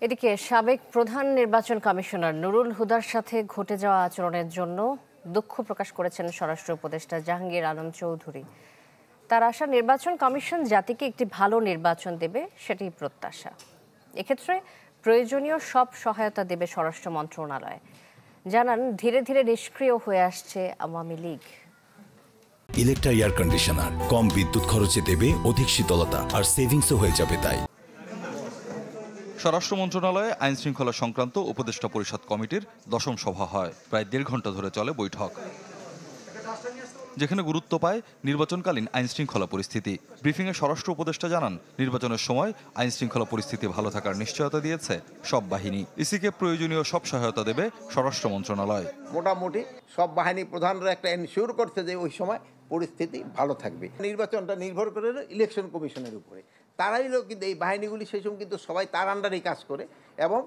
এদিকে সাবেক প্রধান নির্বাচন কমিশনার নুরুল হুদার সাথে ঘটে যাওয়া আচরণের জন্য দুঃখ প্রকাশ করেছেন স্বরাষ্ট্র উপদেষ্টা জাহাঙ্গীর আলম চৌধুরী। তার আশা নির্বাচন কমিশন জাতিকে একটি ভালো নির্বাচন দেবে, সেটি প্রত্যাশা। এক্ষেত্রে প্রয়োজনীয় সব সহায়তা দেবে স্বরাষ্ট্র মন্ত্রণালয়। জানান, ধীরে ধীরে নিষ্ক্রিয় হয়ে আসছে Awami League. Electra air conditioner কম বিদ্যুৎ খরচে দেবে অধিক শীতলতা, আর সেভিংসও হয়ে যাবে। তাই স্বরাষ্ট্র মন্ত্রণালয়ে আইন শৃঙ্খলা সংক্রান্ত উপদেষ্টা পরিষদ কমিটির 10ম সভা হয়। প্রায় 1.5 ঘন্টা ধরে চলে বৈঠক, যেখানে গুরুত্ব পায় নির্বাচনকালীন আইন শৃঙ্খলা পরিস্থিতি। ব্রিফিংয়ে স্বরাষ্ট্র উপদেষ্টা জানান, নির্বাচনের সময় আইন শৃঙ্খলা পরিস্থিতি ভালো থাকার নিশ্চয়তা দিয়েছে সব বাহিনী। ইসিকে প্রয়োজনীয় সব সহায়তা দেবে স্বরাষ্ট্র মন্ত্রণালয়। মোটামুটি সব বাহিনী প্রধানরা একটা এনশিওর করছে যে ওই সময় পরিস্থিতি ভালো থাকবে। নির্বাচনটা নির্ভর করে ইলেকশন কমিশনের উপরে। তারাই কিন্তু এই বাহিনীগুলি সেই সময় কিন্তু সবাই তার আন্ডারেই কাজ করে এবং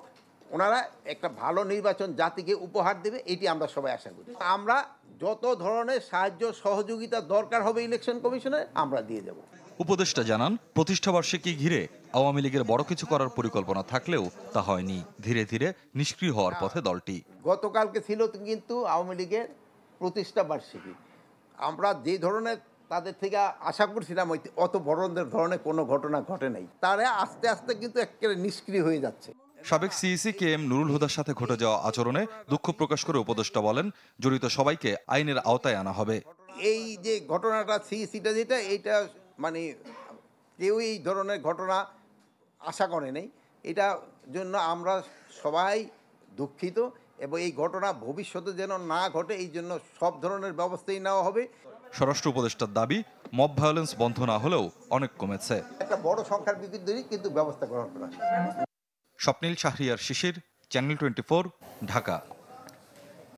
ওনারা একটা ভালো নির্বাচন জাতিকে উপহার দেবে, এটি আমরা সবাই আশা করি। আমরা যত ধরনের সাহায্য সহযোগিতা দরকার হবে ইলেকশন কমিশনে আমরা দিয়ে যাব। উপদেষ্টা জানান, প্রতিষ্ঠাবার্ষিকী ঘিরে আওয়ামী লীগের বড় কিছু করার পরিকল্পনা থাকলেও তা হয়নি। ধীরে ধীরে নিষ্ক্রিয় হওয়ার পথে দলটি। গতকালকে ছিল কিন্তু আওয়ামী লীগের প্রতিষ্ঠা বার্ষিকী। আমরা যে ধরনের তাদের থেকে আশা করছিলাম অত বড় ধরনের কোনো ঘটনা ঘটে নাই। তারা আস্তে আস্তে কিন্তু একেবারে নিষ্ক্রিয় হয়ে যাচ্ছে। সাবেক সিইসি কে এম নুরুল হুদার সাথে ঘটে যাওয়া আচরণে দুঃখ প্রকাশ করে উপদেষ্টা বলেন, জড়িত সবাইকে আইনের আওতায় আনা হবে। এই যে ঘটনাটা সিইসিটা যেটা, এইটা মানে কেউ এই ধরনের ঘটনা আশা করে নাই। এটা জন্য আমরা সবাই দুঃখিত এবং এই ঘটনা ভবিষ্যতে যেন না ঘটে এই জন্য সব ধরনের ব্যবস্থাই নেওয়া হবে। স্বরাষ্ট্র উপদেষ্টার দাবি, মব ভায়োলেন্স বন্ধ না হলেও অনেক কমেছে। একটা বড় সংখ্যার বিরুদ্ধেই কিন্তু ব্যবস্থা গ্রহণ করা। স্বপ্নিল শাহরিয়ার শিশির, চ্যানেল 24, ঢাকা।